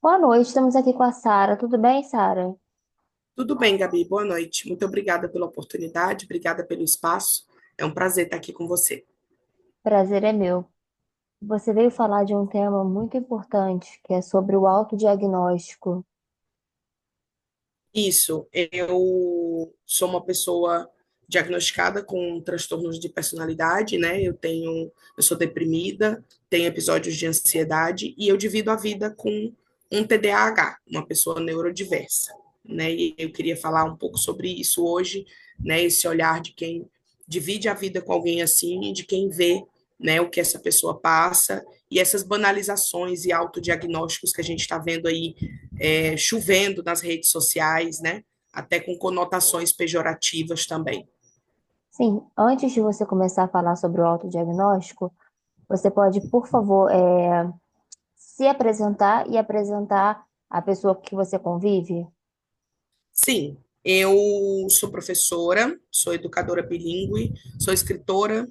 Boa noite, estamos aqui com a Sara. Tudo bem, Sara? Tudo bem, Gabi? Boa noite. Muito obrigada pela oportunidade, obrigada pelo espaço. É um prazer estar aqui com você. Prazer é meu. Você veio falar de um tema muito importante, que é sobre o autodiagnóstico. Isso, eu sou uma pessoa diagnosticada com transtornos de personalidade, né? Eu sou deprimida, tenho episódios de ansiedade e eu divido a vida com um TDAH, uma pessoa neurodiversa, né? E eu queria falar um pouco sobre isso hoje, né? Esse olhar de quem divide a vida com alguém assim, e de quem vê, né, o que essa pessoa passa e essas banalizações e autodiagnósticos que a gente está vendo aí chovendo nas redes sociais, né? Até com conotações pejorativas também. Sim, antes de você começar a falar sobre o autodiagnóstico, você pode, por favor, se apresentar e apresentar a pessoa que você convive? Sim, eu sou professora, sou educadora bilíngue, sou escritora,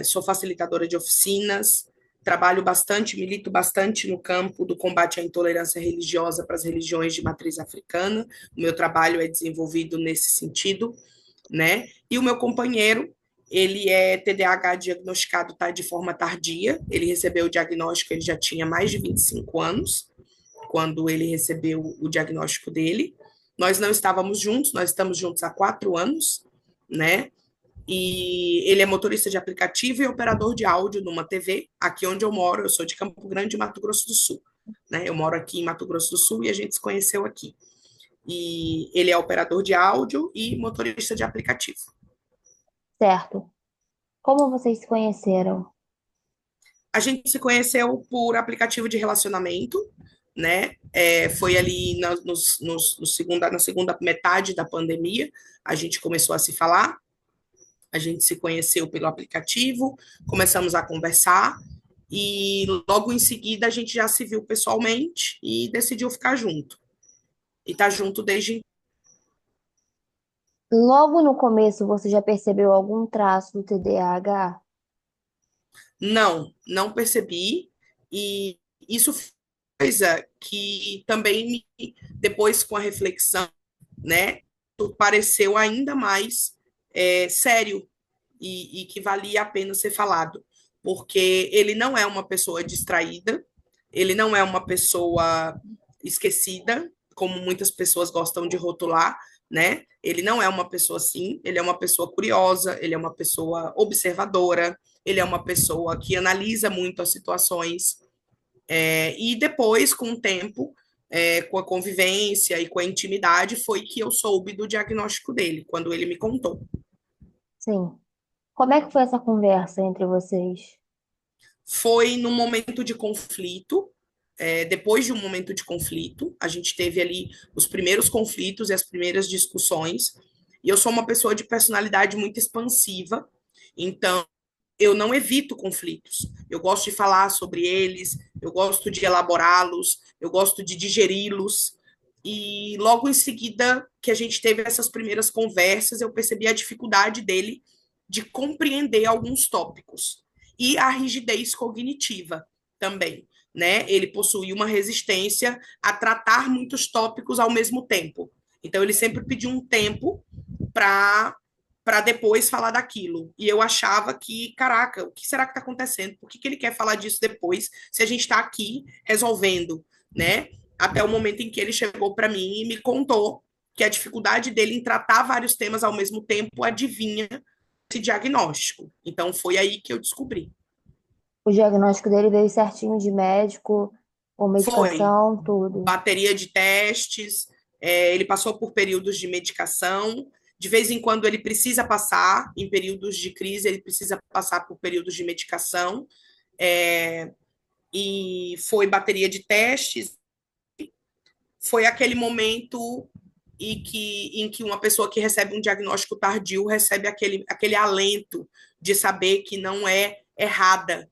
sou facilitadora de oficinas, trabalho bastante, milito bastante no campo do combate à intolerância religiosa para as religiões de matriz africana. O meu trabalho é desenvolvido nesse sentido, né? E o meu companheiro, ele é TDAH diagnosticado tá, de forma tardia. Ele recebeu o diagnóstico, ele já tinha mais de 25 anos, quando ele recebeu o diagnóstico dele. Nós não estávamos juntos, nós estamos juntos há 4 anos, né? E ele é motorista de aplicativo e operador de áudio numa TV, aqui onde eu moro. Eu sou de Campo Grande, Mato Grosso do Sul. Né? Eu moro aqui em Mato Grosso do Sul e a gente se conheceu aqui. E ele é operador de áudio e motorista de aplicativo. Certo. Como vocês se conheceram? A gente se conheceu por aplicativo de relacionamento, né? Foi ali na segunda metade da pandemia, a gente começou a se falar, a gente se conheceu pelo aplicativo, começamos a conversar e logo em seguida a gente já se viu pessoalmente e decidiu ficar junto. E tá junto desde. Logo no começo, você já percebeu algum traço do TDAH? Não percebi. E isso foi coisa que também, depois com a reflexão, né, pareceu ainda mais sério e que valia a pena ser falado. Porque ele não é uma pessoa distraída, ele não é uma pessoa esquecida, como muitas pessoas gostam de rotular, né? Ele não é uma pessoa assim, ele é uma pessoa curiosa, ele é uma pessoa observadora, ele é uma pessoa que analisa muito as situações, e depois, com o tempo, com a convivência e com a intimidade, foi que eu soube do diagnóstico dele, quando ele me contou. Sim. Como é que foi essa conversa entre vocês? Foi num momento de conflito, depois de um momento de conflito, a gente teve ali os primeiros conflitos e as primeiras discussões, e eu sou uma pessoa de personalidade muito expansiva, então eu não evito conflitos. Eu gosto de falar sobre eles, eu gosto de elaborá-los, eu gosto de digeri-los. E logo em seguida que a gente teve essas primeiras conversas, eu percebi a dificuldade dele de compreender alguns tópicos e a rigidez cognitiva também, né? Ele possui uma resistência a tratar muitos tópicos ao mesmo tempo. Então ele sempre pediu um tempo para depois falar daquilo. E eu achava que, caraca, o que será que está acontecendo? Por que, que ele quer falar disso depois, se a gente está aqui resolvendo, né? Até o momento em que ele chegou para mim e me contou que a dificuldade dele em tratar vários temas ao mesmo tempo adivinha esse diagnóstico. Então foi aí que eu descobri. O diagnóstico dele veio certinho de médico, com Foi medicação, tudo. bateria de testes, ele passou por períodos de medicação. De vez em quando ele precisa passar, em períodos de crise, ele precisa passar por períodos de medicação. É, e foi bateria de testes. Foi aquele momento em que uma pessoa que recebe um diagnóstico tardio recebe aquele alento de saber que não é errada,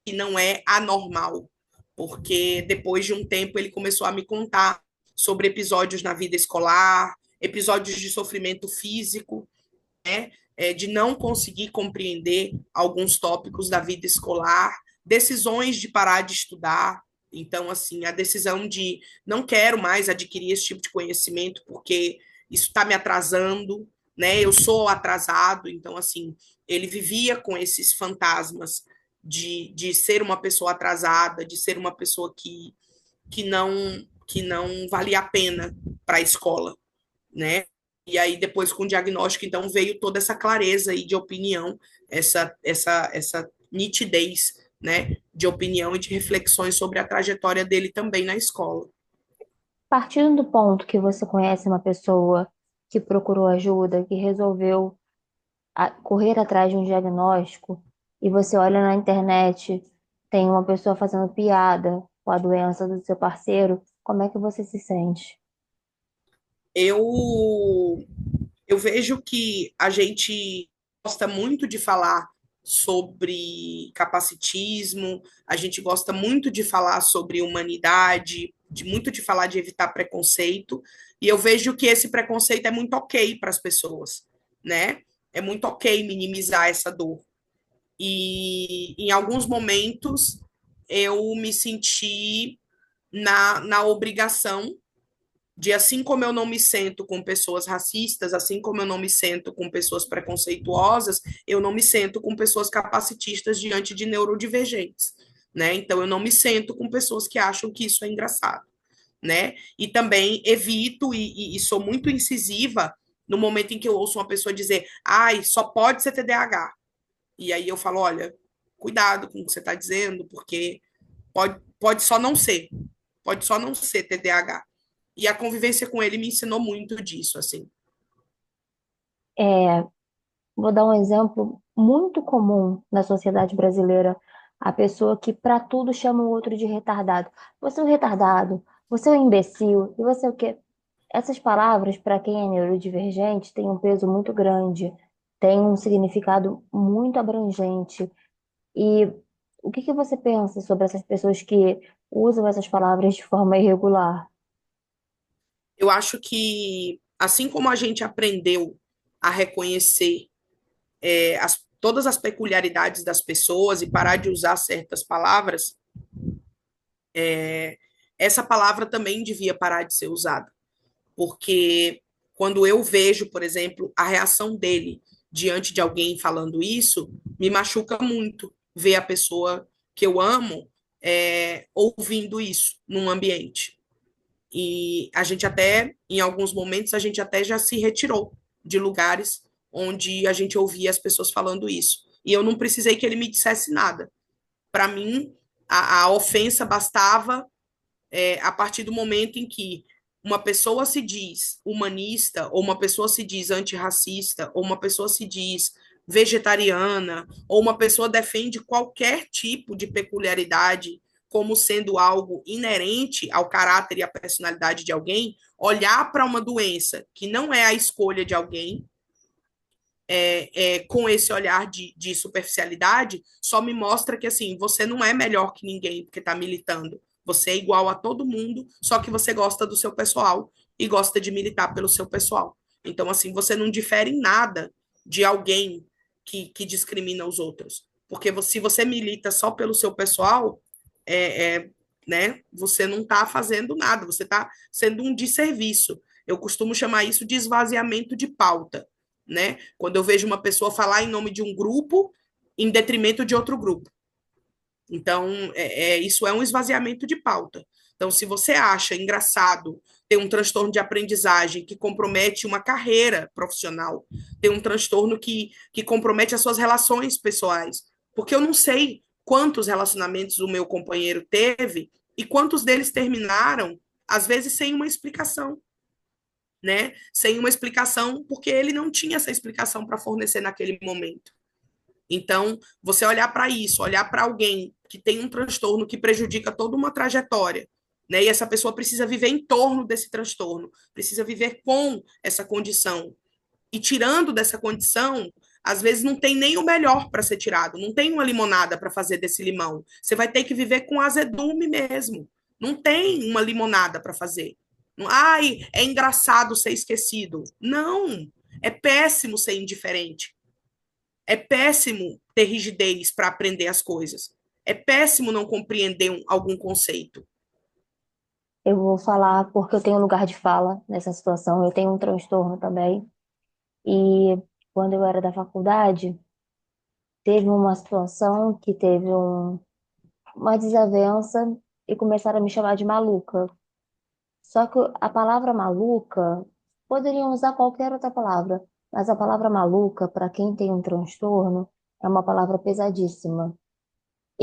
que não é anormal. Porque depois de um tempo ele começou a me contar sobre episódios na vida escolar, episódios de sofrimento físico, de não conseguir compreender alguns tópicos da vida escolar, decisões de parar de estudar. Então, assim, a decisão de não quero mais adquirir esse tipo de conhecimento porque isso está me atrasando, né? Eu sou atrasado, então, assim, ele vivia com esses fantasmas de ser uma pessoa atrasada, de ser uma pessoa que não que não valia a pena para a escola, né? E aí depois com o diagnóstico então veio toda essa clareza aí de opinião, essa nitidez, né, de opinião e de reflexões sobre a trajetória dele também na escola. Partindo do ponto que você conhece uma pessoa que procurou ajuda, que resolveu correr atrás de um diagnóstico, e você olha na internet, tem uma pessoa fazendo piada com a doença do seu parceiro, como é que você se sente? Eu eu vejo que a gente gosta muito de falar sobre capacitismo, a gente gosta muito de falar sobre humanidade, muito de falar de evitar preconceito, e eu vejo que esse preconceito é muito ok para as pessoas, né? É muito ok minimizar essa dor. E em alguns momentos eu me senti na obrigação de, assim como eu não me sento com pessoas racistas, assim como eu não me sento com pessoas preconceituosas, eu não me sento com pessoas capacitistas diante de neurodivergentes, né? Então eu não me sento com pessoas que acham que isso é engraçado, né? E também evito e sou muito incisiva no momento em que eu ouço uma pessoa dizer, ai, só pode ser TDAH. E aí eu falo, olha, cuidado com o que você está dizendo, porque pode só não ser, pode só não ser TDAH. E a convivência com ele me ensinou muito disso, assim. É, vou dar um exemplo muito comum na sociedade brasileira. A pessoa que para tudo chama o outro de retardado. Você é um retardado, você é um imbecil, e você é o quê? Essas palavras, para quem é neurodivergente, têm um peso muito grande, têm um significado muito abrangente. E o que que você pensa sobre essas pessoas que usam essas palavras de forma irregular? Eu acho que, assim como a gente aprendeu a reconhecer todas as peculiaridades das pessoas e parar de usar certas palavras, essa palavra também devia parar de ser usada. Porque quando eu vejo, por exemplo, a reação dele diante de alguém falando isso, me machuca muito ver a pessoa que eu amo ouvindo isso num ambiente. E a gente até, em alguns momentos, a gente até já se retirou de lugares onde a gente ouvia as pessoas falando isso. E eu não precisei que ele me dissesse nada. Para mim, a ofensa bastava a partir do momento em que uma pessoa se diz humanista, ou uma pessoa se diz antirracista, ou uma pessoa se diz vegetariana, ou uma pessoa defende qualquer tipo de peculiaridade como sendo algo inerente ao caráter e à personalidade de alguém, olhar para uma doença que não é a escolha de alguém, com esse olhar de superficialidade, só me mostra que assim, você não é melhor que ninguém porque está militando. Você é igual a todo mundo, só que você gosta do seu pessoal e gosta de militar pelo seu pessoal. Então, assim, você não difere em nada de alguém que discrimina os outros. Porque se você milita só pelo seu pessoal, né, você não está fazendo nada, você está sendo um desserviço. Eu costumo chamar isso de esvaziamento de pauta, né? Quando eu vejo uma pessoa falar em nome de um grupo em detrimento de outro grupo. Então, isso é um esvaziamento de pauta. Então, se você acha engraçado ter um transtorno de aprendizagem que compromete uma carreira profissional, ter um transtorno que compromete as suas relações pessoais, porque eu não sei quantos relacionamentos o meu companheiro teve e quantos deles terminaram, às vezes, sem uma explicação, né? Sem uma explicação, porque ele não tinha essa explicação para fornecer naquele momento. Então, você olhar para isso, olhar para alguém que tem um transtorno que prejudica toda uma trajetória, né? E essa pessoa precisa viver em torno desse transtorno, precisa viver com essa condição. E tirando dessa condição, às vezes não tem nem o melhor para ser tirado, não tem uma limonada para fazer desse limão. Você vai ter que viver com azedume mesmo. Não tem uma limonada para fazer. Ai, é engraçado ser esquecido. Não, é péssimo ser indiferente. É péssimo ter rigidez para aprender as coisas. É péssimo não compreender algum conceito. Eu vou falar porque eu tenho lugar de fala nessa situação. Eu tenho um transtorno também. E quando eu era da faculdade, teve uma situação que teve uma desavença e começaram a me chamar de maluca. Só que a palavra maluca, poderiam usar qualquer outra palavra, mas a palavra maluca, para quem tem um transtorno, é uma palavra pesadíssima.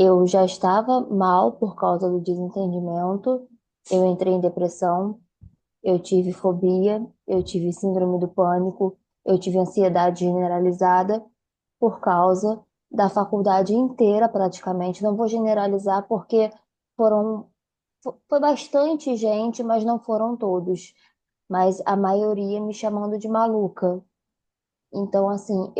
Eu já estava mal por causa do desentendimento, eu entrei em depressão, eu tive fobia, eu tive síndrome do pânico, eu tive ansiedade generalizada por causa da faculdade inteira, praticamente. Não vou generalizar porque foram, foi bastante gente, mas não foram todos. Mas a maioria me chamando de maluca. Então, assim,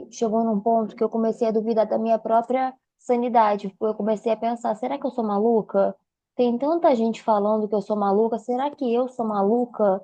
chegou num ponto que eu comecei a duvidar da minha própria sanidade. Eu comecei a pensar, será que eu sou maluca? Tem tanta gente falando que eu sou maluca, será que eu sou maluca?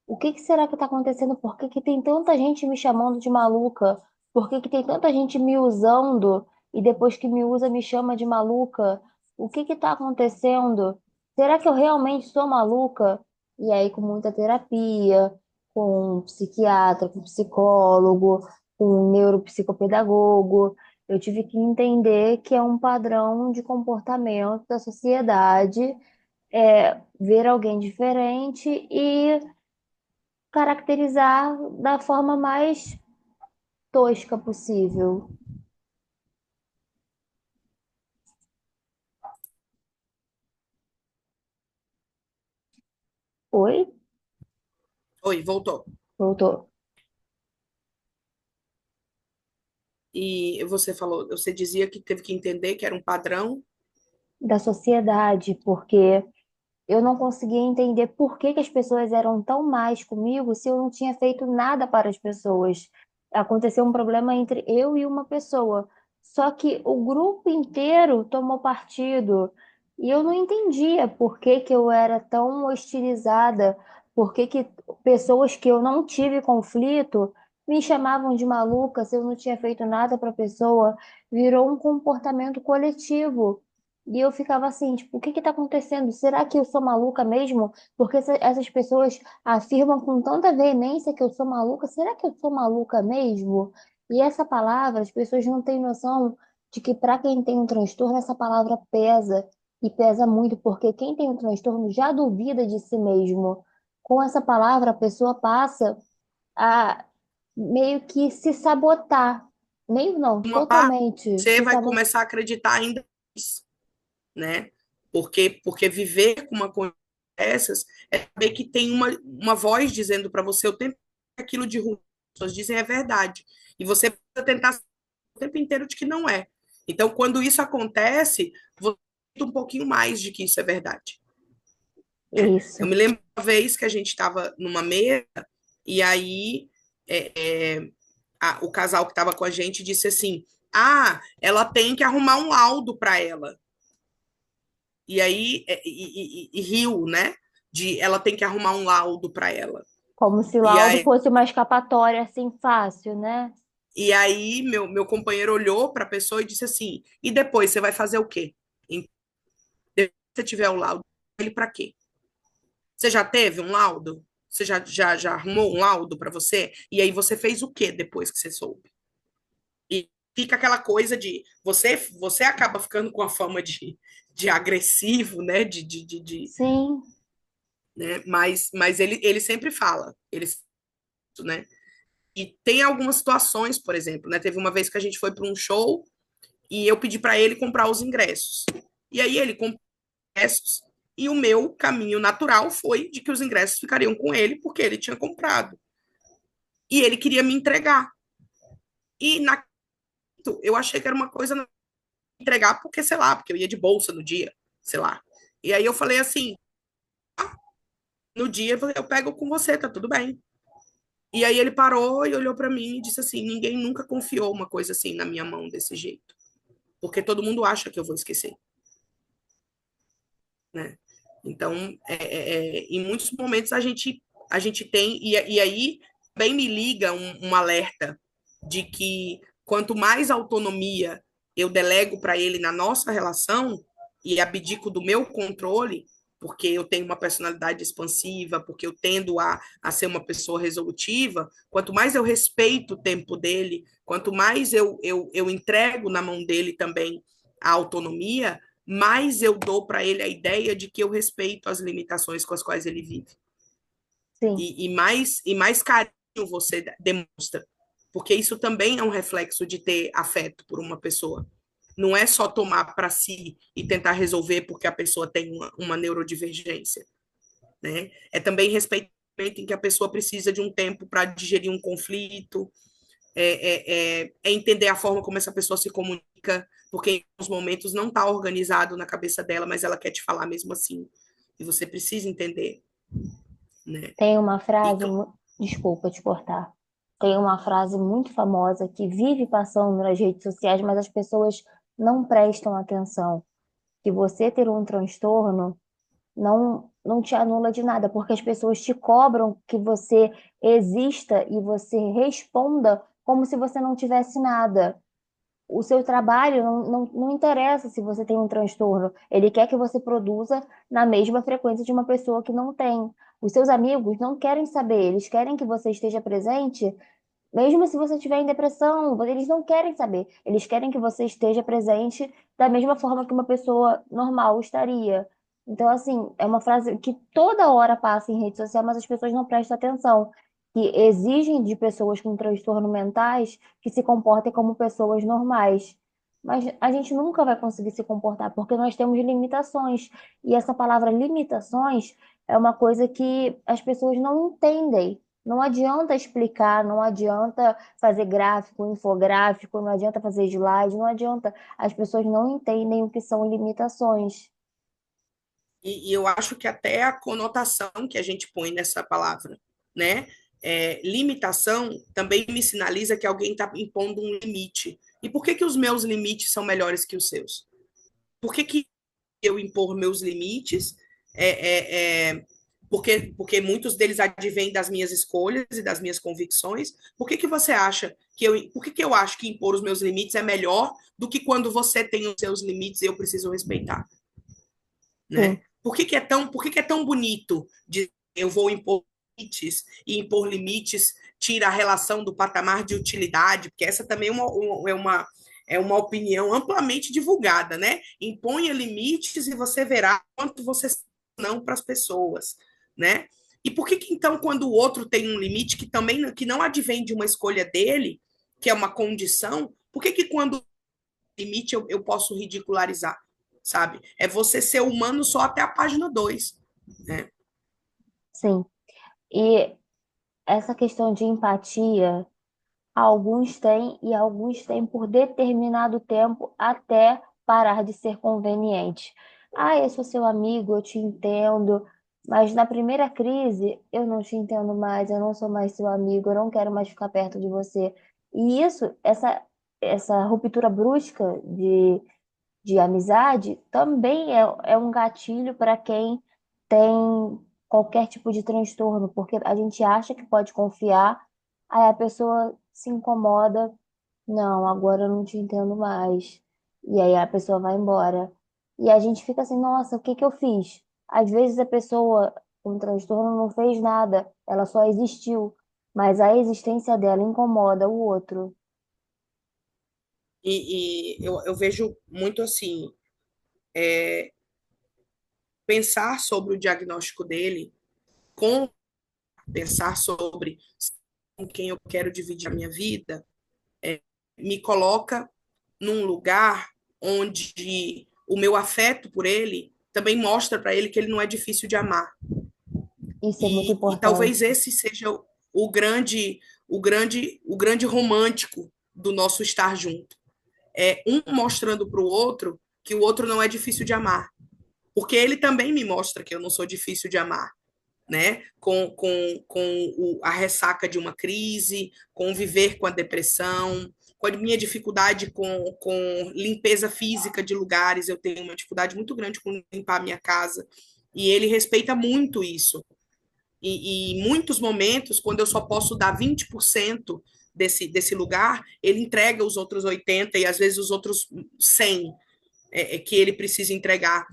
O que que será que está acontecendo? Por que que tem tanta gente me chamando de maluca? Por que que tem tanta gente me usando e depois que me usa me chama de maluca? O que que está acontecendo? Será que eu realmente sou maluca? E aí, com muita terapia, com um psiquiatra, com um psicólogo, com um neuropsicopedagogo, eu tive que entender que é um padrão de comportamento da sociedade, ver alguém diferente e caracterizar da forma mais tosca possível. Oi? Oi, voltou. Voltou. E você falou, você dizia que teve que entender que era um padrão. Da sociedade, porque eu não conseguia entender por que que as pessoas eram tão más comigo se eu não tinha feito nada para as pessoas. Aconteceu um problema entre eu e uma pessoa, só que o grupo inteiro tomou partido e eu não entendia por que que eu era tão hostilizada, por que que pessoas que eu não tive conflito me chamavam de maluca se eu não tinha feito nada para a pessoa. Virou um comportamento coletivo. E eu ficava assim, tipo, o que que tá acontecendo? Será que eu sou maluca mesmo? Porque essas pessoas afirmam com tanta veemência que eu sou maluca. Será que eu sou maluca mesmo? E essa palavra, as pessoas não têm noção de que para quem tem um transtorno, essa palavra pesa. E pesa muito, porque quem tem um transtorno já duvida de si mesmo. Com essa palavra, a pessoa passa a meio que se sabotar. Meio não, Uma parte, totalmente você se vai sabotar. começar a acreditar ainda mais, né? Porque viver com uma coisa dessas é saber que tem uma voz dizendo para você o tempo que aquilo de ruim, as pessoas dizem é verdade. E você precisa tentar o tempo inteiro de que não é. Então, quando isso acontece, você acredita um pouquinho mais de que isso é verdade. Eu Isso. me lembro uma vez que a gente estava numa mesa e aí é, é, o casal que estava com a gente disse assim: ah, ela tem que arrumar um laudo para ela. E aí riu, né? De ela tem que arrumar um laudo para ela. Como se E laudo aí, fosse uma escapatória assim fácil, né? e aí meu companheiro olhou para a pessoa e disse assim: e depois você vai fazer o quê? Depois que você tiver o laudo, ele para quê? Você já teve um laudo? Você já arrumou um laudo para você? E aí você fez o quê depois que você soube? E fica aquela coisa de você acaba ficando com a fama de agressivo, né? Sim, Né? Mas ele sempre fala, né? E tem algumas situações, por exemplo, né? Teve uma vez que a gente foi para um show e eu pedi para ele comprar os ingressos. E aí ele comprou os ingressos e o meu caminho natural foi de que os ingressos ficariam com ele porque ele tinha comprado. E ele queria me entregar. E na eu achei que era uma coisa não entregar porque, sei lá, porque eu ia de bolsa no dia, sei lá. E aí eu falei assim, no dia eu pego com você, tá tudo bem. E aí ele parou e olhou para mim e disse assim: ninguém nunca confiou uma coisa assim na minha mão desse jeito, porque todo mundo acha que eu vou esquecer, né? Então, em muitos momentos a gente tem e aí bem me liga um alerta de que quanto mais autonomia eu delego para ele na nossa relação e abdico do meu controle, porque eu tenho uma personalidade expansiva, porque eu tendo a ser uma pessoa resolutiva, quanto mais eu respeito o tempo dele, quanto mais eu entrego na mão dele também a autonomia, mais eu dou para ele a ideia de que eu respeito as limitações com as quais ele vive. Sim, E mais carinho você demonstra, porque isso também é um reflexo de ter afeto por uma pessoa. Não é só tomar para si e tentar resolver porque a pessoa tem uma neurodivergência, né? É também respeitar em que a pessoa precisa de um tempo para digerir um conflito, é entender a forma como essa pessoa se comunica, porque em alguns momentos não está organizado na cabeça dela, mas ela quer te falar mesmo assim. E você precisa entender, né? tem uma E, frase, desculpa te cortar. Tem uma frase muito famosa que vive passando nas redes sociais, mas as pessoas não prestam atenção. Que você ter um transtorno não te anula de nada, porque as pessoas te cobram que você exista e você responda como se você não tivesse nada. O seu trabalho não interessa se você tem um transtorno. Ele quer que você produza na mesma frequência de uma pessoa que não tem. Os seus amigos não querem saber, eles querem que você esteja presente, mesmo se você estiver em depressão, eles não querem saber. Eles querem que você esteja presente da mesma forma que uma pessoa normal estaria. Então, assim, é uma frase que toda hora passa em rede social, mas as pessoas não prestam atenção. Que exigem de pessoas com transtorno mentais que se comportem como pessoas normais. Mas a gente nunca vai conseguir se comportar porque nós temos limitações. E essa palavra limitações é uma coisa que as pessoas não entendem. Não adianta explicar, não adianta fazer gráfico, infográfico, não adianta fazer slide, não adianta. As pessoas não entendem o que são limitações. e eu acho que até a conotação que a gente põe nessa palavra, né? Limitação também me sinaliza que alguém está impondo um limite. E por que que os meus limites são melhores que os seus? Por que que eu impor meus limites? É, é, é, porque muitos deles advêm das minhas escolhas e das minhas convicções. Por que que você acha por que que eu acho que impor os meus limites é melhor do que quando você tem os seus limites e eu preciso respeitar, Sim, né? Por que que é tão bonito de eu vou impor limites e impor limites tira a relação do patamar de utilidade, porque essa também é uma opinião amplamente divulgada, né? Imponha limites e você verá quanto você não para as pessoas, né? E por que que então quando o outro tem um limite que também que não advém de uma escolha dele, que é uma condição, por que que quando limite eu posso ridicularizar, sabe? É você ser humano só até a página 2, né? sim. E essa questão de empatia, alguns têm e alguns têm por determinado tempo até parar de ser conveniente. Ah, eu sou seu amigo, eu te entendo, mas na primeira crise eu não te entendo mais, eu não sou mais seu amigo, eu não quero mais ficar perto de você. E isso, essa ruptura brusca de amizade também é um gatilho para quem tem qualquer tipo de transtorno, porque a gente acha que pode confiar, aí a pessoa se incomoda, não, agora eu não te entendo mais. E aí a pessoa vai embora. E a gente fica assim, nossa, o que que eu fiz? Às vezes a pessoa com transtorno não fez nada, ela só existiu, mas a existência dela incomoda o outro. E eu vejo muito assim, pensar sobre o diagnóstico dele, com pensar sobre com quem eu quero dividir a minha vida, me coloca num lugar onde o meu afeto por ele também mostra para ele que ele não é difícil de amar. Isso é muito E importante. talvez esse seja o grande romântico do nosso estar junto. É um mostrando para o outro que o outro não é difícil de amar. Porque ele também me mostra que eu não sou difícil de amar, né? Com a ressaca de uma crise, com viver com a depressão, com a minha dificuldade com limpeza física de lugares. Eu tenho uma dificuldade muito grande com limpar a minha casa. E ele respeita muito isso. E muitos momentos, quando eu só posso dar 20% desse lugar, ele entrega os outros 80 e às vezes os outros 100 que ele precisa entregar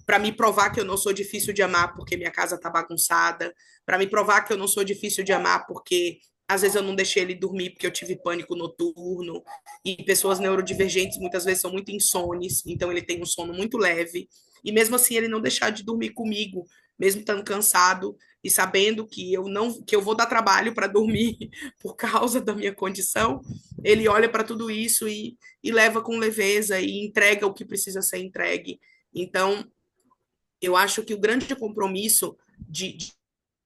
para me provar que eu não sou difícil de amar porque minha casa está bagunçada, para me provar que eu não sou difícil de amar porque às vezes eu não deixei ele dormir porque eu tive pânico noturno, e pessoas neurodivergentes muitas vezes são muito insones, então ele tem um sono muito leve, e mesmo assim ele não deixar de dormir comigo, mesmo estando cansado e sabendo que eu vou dar trabalho para dormir por causa da minha condição, ele olha para tudo isso e leva com leveza e entrega o que precisa ser entregue. Então, eu acho que o grande compromisso de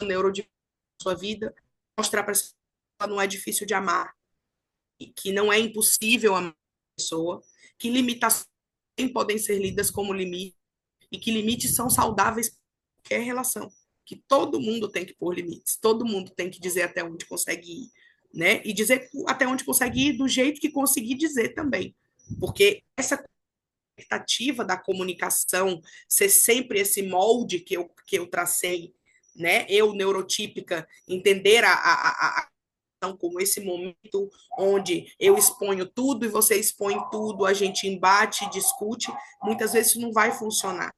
neurodivergência na sua vida é mostrar para essa pessoa que não é difícil de amar, e que não é impossível amar a pessoa, que limitações podem ser lidas como limites, e que limites são saudáveis em qualquer relação, que todo mundo tem que pôr limites, todo mundo tem que dizer até onde consegue ir, né? E dizer até onde consegue ir do jeito que conseguir dizer também, porque essa expectativa da comunicação ser sempre esse molde que eu tracei, né? Eu, neurotípica, entender a como esse momento onde eu exponho tudo e você expõe tudo, a gente embate, discute, muitas vezes não vai funcionar.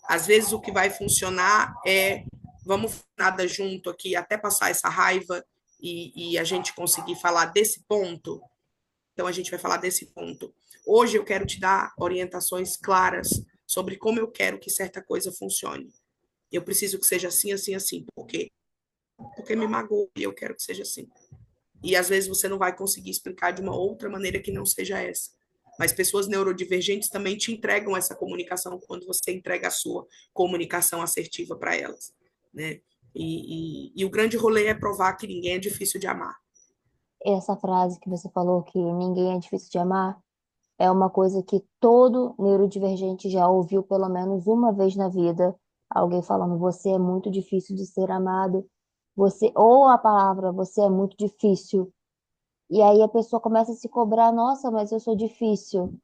Às vezes o que vai funcionar é vamos nada junto aqui até passar essa raiva e a gente conseguir falar desse ponto. Então, a gente vai falar desse ponto. Hoje eu quero te dar orientações claras sobre como eu quero que certa coisa funcione. Eu preciso que seja assim, assim, assim. Por quê? Porque me magoa e eu quero que seja assim. E às vezes você não vai conseguir explicar de uma outra maneira que não seja essa. Mas pessoas neurodivergentes também te entregam essa comunicação quando você entrega a sua comunicação assertiva para elas, né? E o grande rolê é provar que ninguém é difícil de amar. Essa frase que você falou, que ninguém é difícil de amar, é uma coisa que todo neurodivergente já ouviu pelo menos uma vez na vida. Alguém falando, você é muito difícil de ser amado. Você, ou a palavra, você é muito difícil. E aí a pessoa começa a se cobrar, nossa, mas eu sou difícil.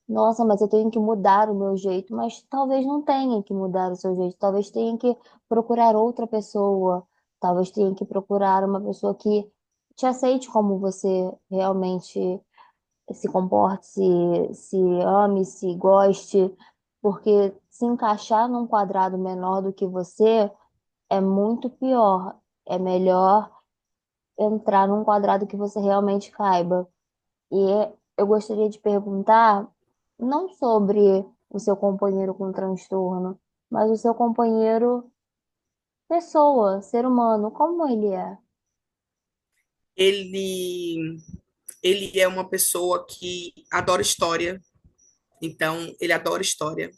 Nossa, mas eu tenho que mudar o meu jeito. Mas talvez não tenha que mudar o seu jeito. Talvez tenha que procurar outra pessoa. Talvez tenha que procurar uma pessoa que te aceite como você realmente se comporte, se ame, se goste. Porque se encaixar num quadrado menor do que você é muito pior. É melhor entrar num quadrado que você realmente caiba. E eu gostaria de perguntar, não sobre o seu companheiro com transtorno, mas o seu companheiro pessoa, ser humano, como ele é? Ele, ele é uma pessoa que adora história, então ele adora história.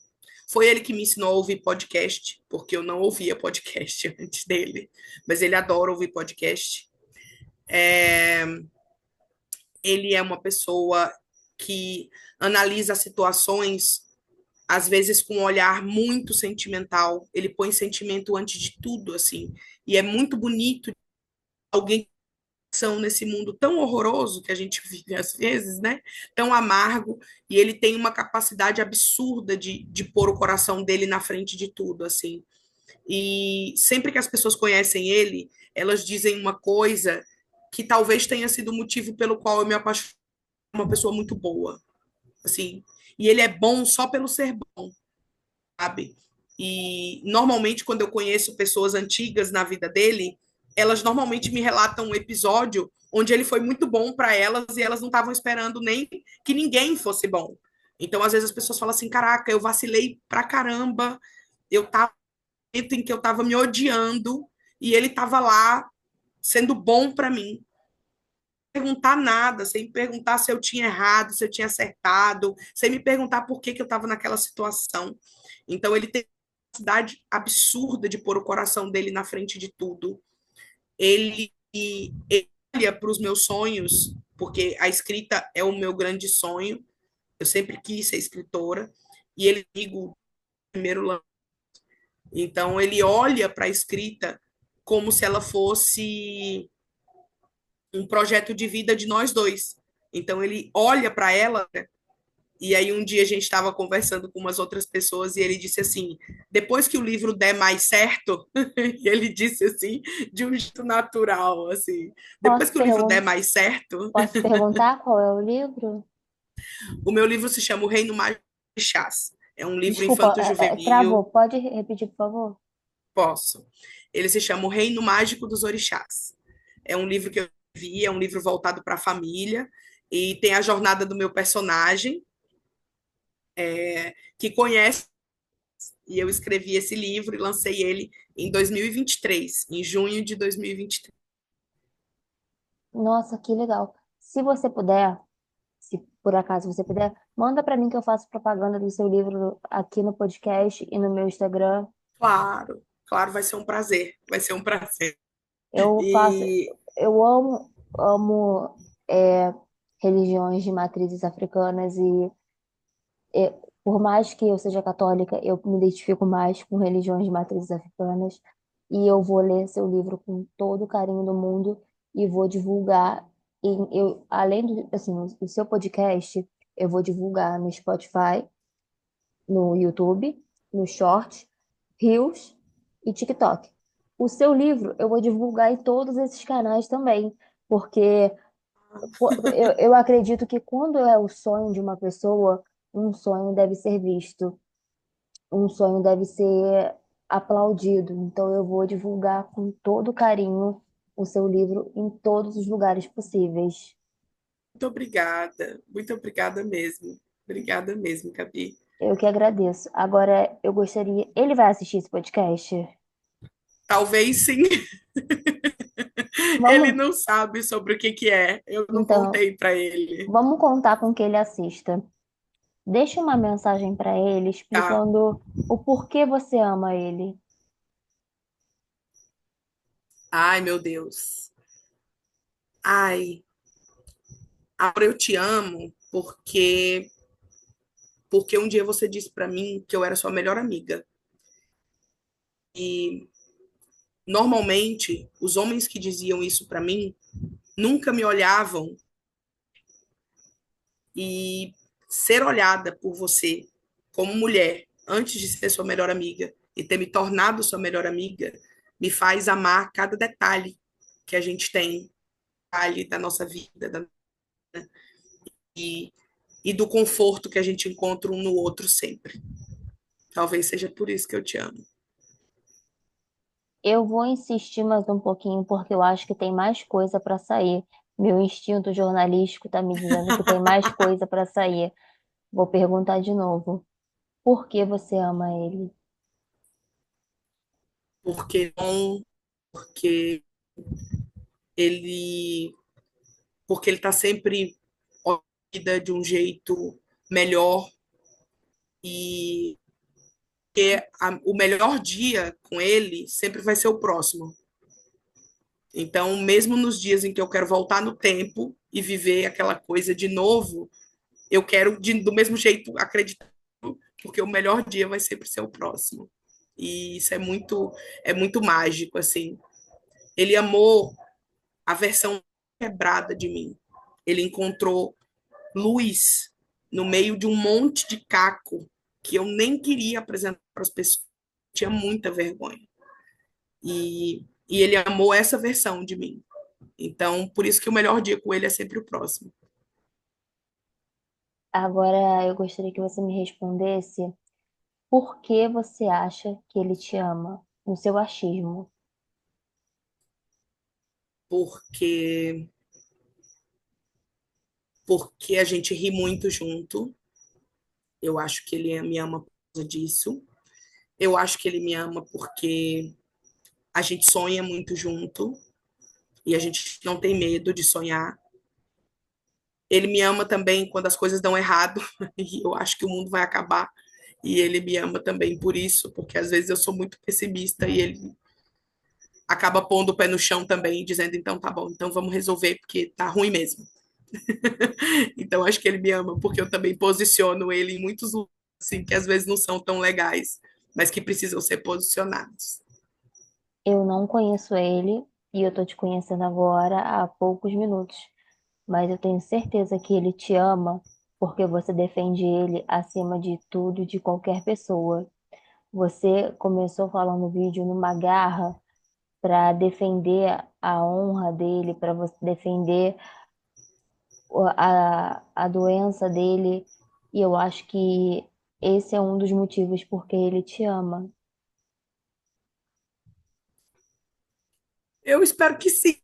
Foi ele que me ensinou a ouvir podcast, porque eu não ouvia podcast antes dele, mas ele adora ouvir podcast. É, ele é uma pessoa que analisa situações, às vezes com um olhar muito sentimental. Ele põe sentimento antes de tudo, assim. E é muito bonito alguém que são nesse mundo tão horroroso que a gente vive às vezes, né? Tão amargo, e ele tem uma capacidade absurda de pôr o coração dele na frente de tudo, assim. E sempre que as pessoas conhecem ele, elas dizem uma coisa que talvez tenha sido o motivo pelo qual eu me apaixonei por uma pessoa muito boa, assim. E ele é bom só pelo ser bom, sabe? E normalmente quando eu conheço pessoas antigas na vida dele, elas normalmente me relatam um episódio onde ele foi muito bom para elas e elas não estavam esperando nem que ninguém fosse bom. Então, às vezes as pessoas falam assim: "Caraca, eu vacilei pra caramba. Eu tava no momento em que eu tava me odiando e ele tava lá sendo bom para mim, perguntar nada, sem me perguntar se eu tinha errado, se eu tinha acertado, sem me perguntar por que eu estava naquela situação. Então, ele tem uma capacidade absurda de pôr o coração dele na frente de tudo. Ele olha para os meus sonhos, porque a escrita é o meu grande sonho. Eu sempre quis ser escritora, e ele digo primeiro lance. Então, ele olha para a escrita como se ela fosse um projeto de vida de nós dois. Então ele olha para ela, né, E aí um dia a gente estava conversando com umas outras pessoas e ele disse assim, depois que o livro der mais certo, e ele disse assim, de um jeito natural, assim, depois Posso que o livro der pergun mais certo, posso perguntar qual é o livro? o meu livro se chama O Reino Mágico de Chás. É um livro Desculpa, travou. infanto-juvenil, Pode repetir, por favor? posso. Ele se chama O Reino Mágico dos Orixás. É um livro que eu vi, é um livro voltado para a família, e tem a jornada do meu personagem, que conhece, e eu escrevi esse livro e lancei ele em 2023, em junho de 2023. Nossa, que legal. Se você puder, se por acaso você puder, manda para mim que eu faço propaganda do seu livro aqui no podcast e no meu Instagram. Claro, claro, vai ser um prazer, vai ser um prazer. Eu faço, E eu amo religiões de matrizes africanas e por mais que eu seja católica, eu me identifico mais com religiões de matrizes africanas e eu vou ler seu livro com todo o carinho do mundo e vou divulgar além do assim, o seu podcast, eu vou divulgar no Spotify, no YouTube, no Short, Reels e TikTok. O seu livro eu vou divulgar em todos esses canais também, porque eu acredito que quando é o sonho de uma pessoa, um sonho deve ser visto, um sonho deve ser aplaudido. Então eu vou divulgar com todo carinho o seu livro em todos os lugares possíveis. muito obrigada mesmo. Obrigada mesmo, Gabi. Eu que agradeço. Agora eu gostaria. Ele vai assistir esse podcast? Talvez sim, ele Vamos, não sabe sobre o que que é. Eu não então, contei para ele. vamos contar com que ele assista. Deixe uma mensagem para ele Tá. explicando o porquê você ama ele. Ai, meu Deus. Ai, agora eu te amo porque um dia você disse para mim que eu era sua melhor amiga. E normalmente os homens que diziam isso para mim nunca me olhavam, e ser olhada por você como mulher antes de ser sua melhor amiga e ter me tornado sua melhor amiga me faz amar cada detalhe que a gente tem, detalhe da nossa vida e, e do conforto que a gente encontra um no outro sempre. Talvez seja por isso que eu te amo. Eu vou insistir mais um pouquinho porque eu acho que tem mais coisa para sair. Meu instinto jornalístico está me dizendo que tem mais coisa para sair. Vou perguntar de novo. Por que você ama ele? Porque não, porque ele porque ele está sempre vida de um jeito melhor, e que o melhor dia com ele sempre vai ser o próximo. Então, mesmo nos dias em que eu quero voltar no tempo e viver aquela coisa de novo, eu quero do mesmo jeito acreditar, porque o melhor dia vai sempre ser o próximo. E isso é muito mágico, assim. Ele amou a versão quebrada de mim. Ele encontrou luz no meio de um monte de caco que eu nem queria apresentar para as pessoas. Tinha muita vergonha. E ele amou essa versão de mim. Então, por isso que o melhor dia com ele é sempre o próximo. Agora eu gostaria que você me respondesse por que você acha que ele te ama, no seu achismo. Porque porque a gente ri muito junto. Eu acho que ele me ama por causa disso. Eu acho que ele me ama porque a gente sonha muito junto e a gente não tem medo de sonhar. Ele me ama também quando as coisas dão errado e eu acho que o mundo vai acabar. E ele me ama também por isso, porque às vezes eu sou muito pessimista e ele acaba pondo o pé no chão também, dizendo: então tá bom, então vamos resolver, porque tá ruim mesmo. Então acho que ele me ama, porque eu também posiciono ele em muitos lugares assim, que às vezes não são tão legais, mas que precisam ser posicionados. Eu não conheço ele e eu tô te conhecendo agora há poucos minutos, mas eu tenho certeza que ele te ama porque você defende ele acima de tudo, de qualquer pessoa. Você começou falando no vídeo numa garra para defender a honra dele, para você defender a doença dele, e eu acho que esse é um dos motivos porque ele te ama. Eu espero que sim,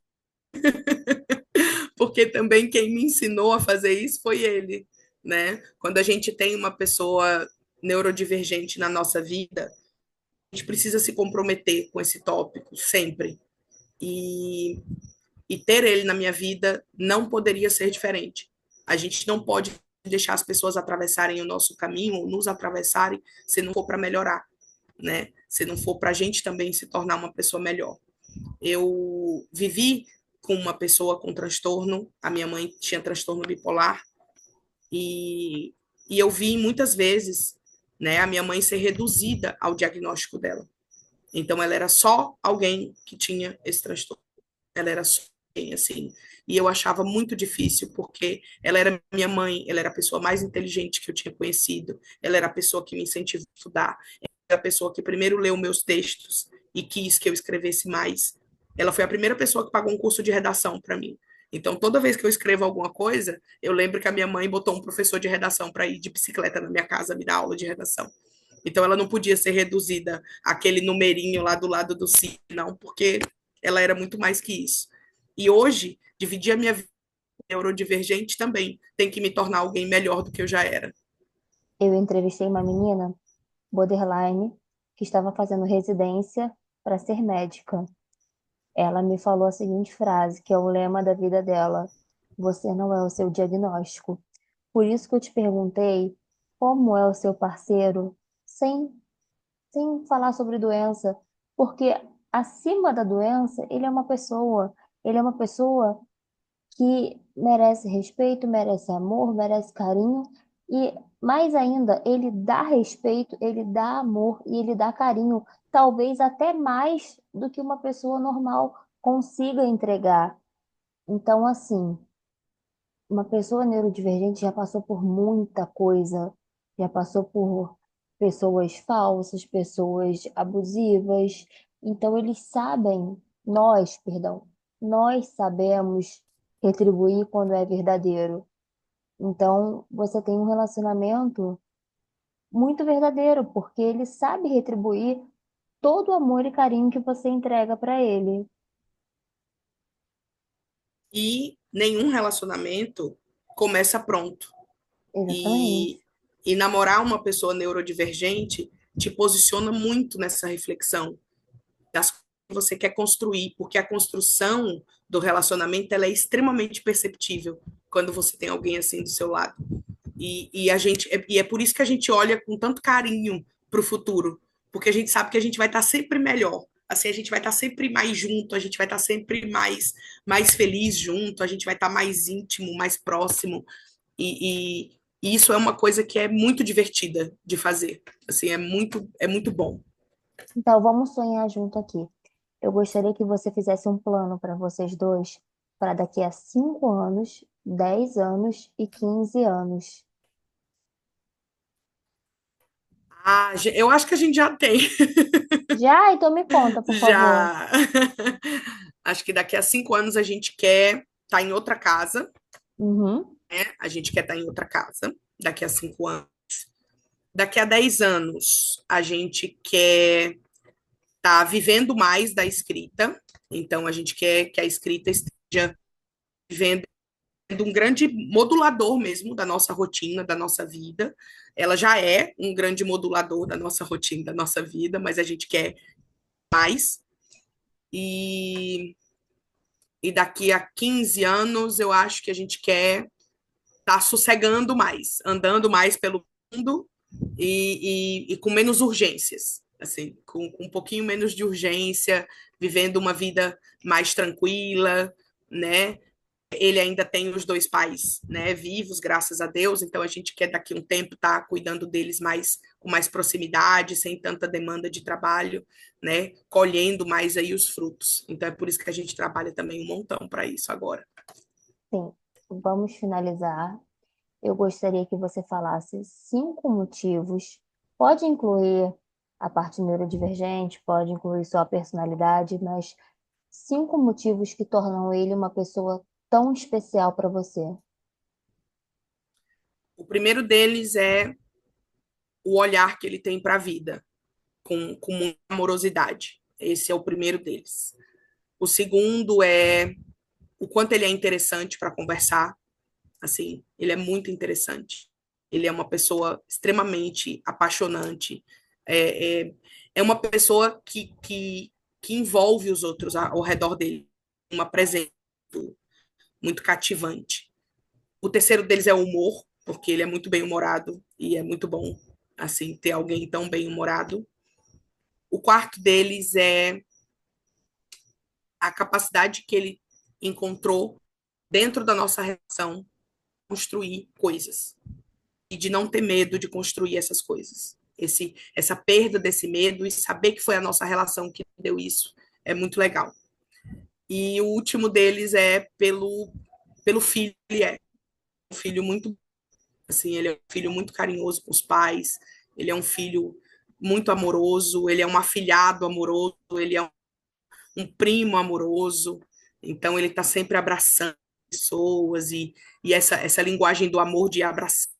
porque também quem me ensinou a fazer isso foi ele, né? Quando a gente tem uma pessoa neurodivergente na nossa vida, a gente precisa se comprometer com esse tópico sempre. E, e ter ele na minha vida não poderia ser diferente. A gente não pode deixar as pessoas atravessarem o nosso caminho ou nos atravessarem se não for para melhorar, né? Se não for para a gente também se tornar uma pessoa melhor. Eu vivi com uma pessoa com transtorno, a minha mãe tinha transtorno bipolar, e, e eu vi muitas vezes, né, a minha mãe ser reduzida ao diagnóstico dela. Então, ela era só alguém que tinha esse transtorno. Ela era só alguém, assim. E eu achava muito difícil, porque ela era minha mãe, ela era a pessoa mais inteligente que eu tinha conhecido, ela era a pessoa que me incentivou a estudar, ela era a pessoa que primeiro leu meus textos e quis que eu escrevesse mais. Ela foi a primeira pessoa que pagou um curso de redação para mim. Então, toda vez que eu escrevo alguma coisa, eu lembro que a minha mãe botou um professor de redação para ir de bicicleta na minha casa me dar aula de redação. Então, ela não podia ser reduzida àquele numerinho lá do lado do si, não, porque ela era muito mais que isso. E hoje, dividir a minha vida neurodivergente também tem que me tornar alguém melhor do que eu já era. Eu entrevistei uma menina, borderline, que estava fazendo residência para ser médica. Ela me falou a seguinte frase, que é o lema da vida dela: você não é o seu diagnóstico. Por isso que eu te perguntei como é o seu parceiro, sem, sem falar sobre doença, porque acima da doença, ele é uma pessoa que merece respeito, merece amor, merece carinho e mais ainda, ele dá respeito, ele dá amor e ele dá carinho, talvez até mais do que uma pessoa normal consiga entregar. Então, assim, uma pessoa neurodivergente já passou por muita coisa, já passou por pessoas falsas, pessoas abusivas. Então, nós sabemos retribuir quando é verdadeiro. Então, você tem um relacionamento muito verdadeiro, porque ele sabe retribuir todo o amor e carinho que você entrega para ele. E nenhum relacionamento começa pronto. Exatamente. E, e namorar uma pessoa neurodivergente te posiciona muito nessa reflexão das coisas que você quer construir, porque a construção do relacionamento ela é extremamente perceptível quando você tem alguém assim do seu lado. E é por isso que a gente olha com tanto carinho para o futuro, porque a gente sabe que a gente vai estar sempre melhor. Assim, a gente vai estar sempre mais junto, a gente vai estar sempre mais feliz junto, a gente vai estar mais íntimo, mais próximo. E isso é uma coisa que é muito divertida de fazer. Assim, é muito bom. Então, vamos sonhar junto aqui. Eu gostaria que você fizesse um plano para vocês dois, para daqui a 5 anos, 10 anos e 15 anos. Ah, eu acho que a gente já tem. Já? Então me conta, por favor. Já. Acho que daqui a 5 anos a gente quer estar em outra casa, Uhum. né? A gente quer estar em outra casa daqui a 5 anos. Daqui a 10 anos a gente quer estar vivendo mais da escrita. Então a gente quer que a escrita esteja vivendo um grande modulador mesmo da nossa rotina, da nossa vida. Ela já é um grande modulador da nossa rotina, da nossa vida, mas a gente quer mais. E, e daqui a 15 anos, eu acho que a gente quer estar sossegando mais, andando mais pelo mundo e com menos urgências, assim, com um pouquinho menos de urgência, vivendo uma vida mais tranquila, né? Ele ainda tem os dois pais, né, vivos, graças a Deus, então a gente quer daqui a um tempo estar cuidando deles mais com mais proximidade, sem tanta demanda de trabalho, né, colhendo mais aí os frutos. Então é por isso que a gente trabalha também um montão para isso agora. Sim. Vamos finalizar. eu gostaria que você falasse 5 motivos. Pode incluir a parte neurodivergente, pode incluir só a personalidade, mas 5 motivos que tornam ele uma pessoa tão especial para você. O primeiro deles é o olhar que ele tem para a vida, com muita amorosidade. Esse é o primeiro deles. O segundo é o quanto ele é interessante para conversar. Assim, ele é muito interessante. Ele é uma pessoa extremamente apaixonante. É, é, é uma pessoa que envolve os outros ao redor dele. Uma presença muito cativante. O terceiro deles é o humor, porque ele é muito bem-humorado e é muito bom, assim, ter alguém tão bem-humorado. O quarto deles é a capacidade que ele encontrou dentro da nossa relação construir coisas e de não ter medo de construir essas coisas. Essa perda desse medo e saber que foi a nossa relação que deu isso é muito legal. E o último deles é pelo filho que ele é. Um filho muito, assim, ele é um filho muito carinhoso com os pais, ele é um filho muito amoroso, ele é um afilhado amoroso, ele é um primo amoroso, então ele está sempre abraçando pessoas e essa linguagem do amor de abraçar,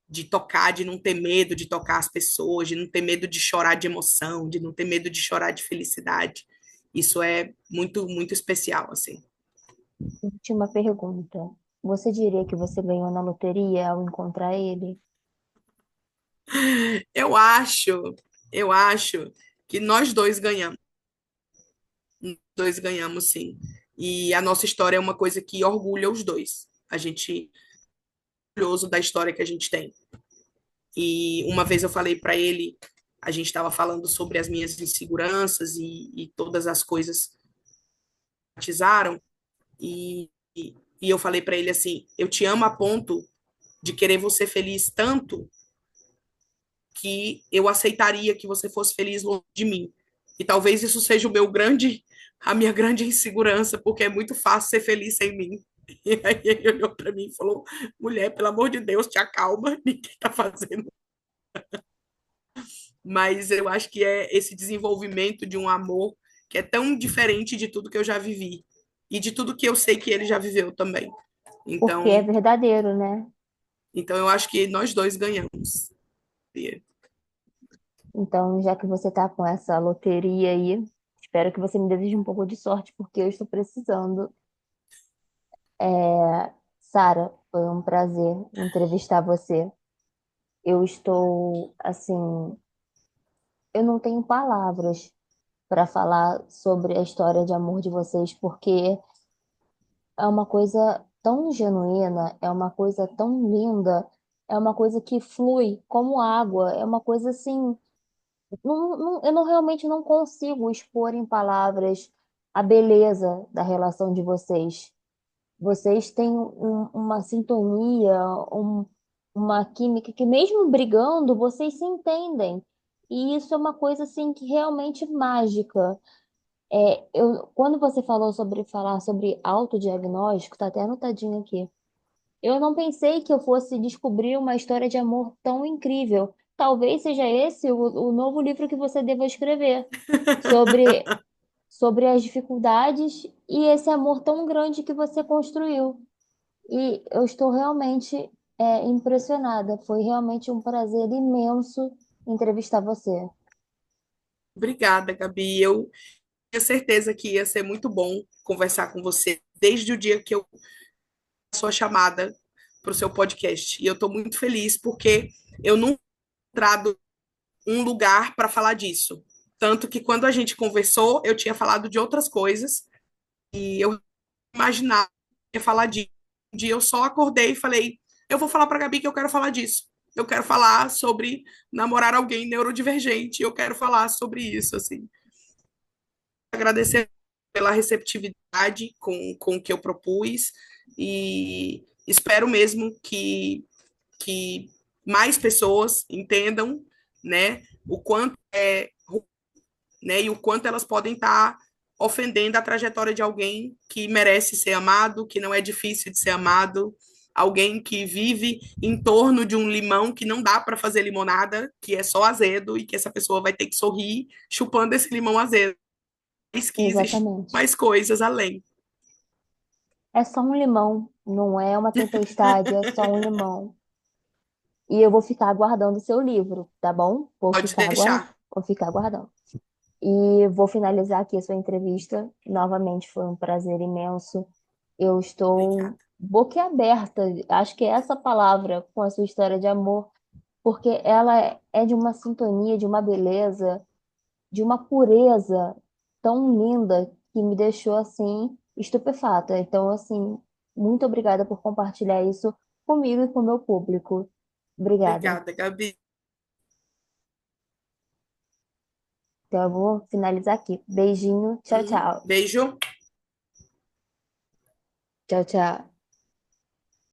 de tocar, de não ter medo de tocar as pessoas, de não ter medo de chorar de emoção, de não ter medo de chorar de felicidade. Isso é muito, muito especial, assim. Última pergunta. Você diria que você ganhou na loteria ao encontrar ele? Eu acho, eu acho que nós dois ganhamos, sim. E a nossa história é uma coisa que orgulha os dois. A gente é orgulhoso da história que a gente tem. E uma vez eu falei para ele, a gente estava falando sobre as minhas inseguranças e todas as coisas que traumatizaram, e eu falei para ele assim: eu te amo a ponto de querer você feliz tanto que eu aceitaria que você fosse feliz longe de mim. E talvez isso seja a minha grande insegurança, porque é muito fácil ser feliz sem mim. E aí ele olhou para mim e falou: mulher, pelo amor de Deus, te acalma, ninguém está fazendo. Mas eu acho que é esse desenvolvimento de um amor que é tão diferente de tudo que eu já vivi e de tudo que eu sei que ele já viveu também. Porque é Então, verdadeiro, né? então eu acho que nós dois ganhamos. Então, já que você tá com essa loteria aí, espero que você me deseje um pouco de sorte, porque eu estou precisando. Sara, foi um prazer entrevistar você. Eu estou, assim, eu não tenho palavras para falar sobre a história de amor de vocês, porque é uma coisa tão genuína, é uma coisa tão linda, é uma coisa que flui como água, é uma coisa assim. Eu não realmente não consigo expor em palavras a beleza da relação de vocês. Vocês têm uma sintonia, uma química que mesmo brigando, vocês se entendem. E isso é uma coisa assim que realmente mágica. Quando você falou sobre falar sobre autodiagnóstico, tá até anotadinho aqui. Eu não pensei que eu fosse descobrir uma história de amor tão incrível. Talvez seja esse o novo livro que você deva escrever sobre, sobre as dificuldades e esse amor tão grande que você construiu. E eu estou realmente impressionada. Foi realmente um prazer imenso entrevistar você. Obrigada, Gabi. Eu tinha certeza que ia ser muito bom conversar com você desde o dia que eu sua chamada para o seu podcast. E eu estou muito feliz porque eu nunca tinha encontrado um lugar para falar disso. Tanto que quando a gente conversou, eu tinha falado de outras coisas e eu imaginava que ia falar disso. Um dia eu só acordei e falei: eu vou falar para a Gabi que eu quero falar disso. Eu quero falar sobre namorar alguém neurodivergente. Eu quero falar sobre isso, assim. Agradecer pela receptividade com o que eu propus e espero mesmo que mais pessoas entendam, né, o quanto é, né, e o quanto elas podem estar ofendendo a trajetória de alguém que merece ser amado, que não é difícil de ser amado. alguém que vive em torno de um limão que não dá para fazer limonada, que é só azedo e que essa pessoa vai ter que sorrir chupando esse limão azedo. Diz que existe Exatamente. mais coisas além. É só um limão, não é uma tempestade, é só um limão. E eu vou ficar aguardando o seu livro, tá bom? Pode deixar. Vou ficar aguardando. E vou finalizar aqui a sua entrevista. Novamente foi um prazer imenso. Eu estou Obrigada. boquiaberta, acho que é essa palavra, com a sua história de amor, porque ela é de uma sintonia, de uma beleza, de uma pureza tão linda que me deixou assim estupefata. Então, assim, muito obrigada por compartilhar isso comigo e com o meu público. Obrigada. Obrigada, Gabi. Então, eu vou finalizar aqui. Beijinho. Tchau, tchau. Beijo. Tchau, tchau.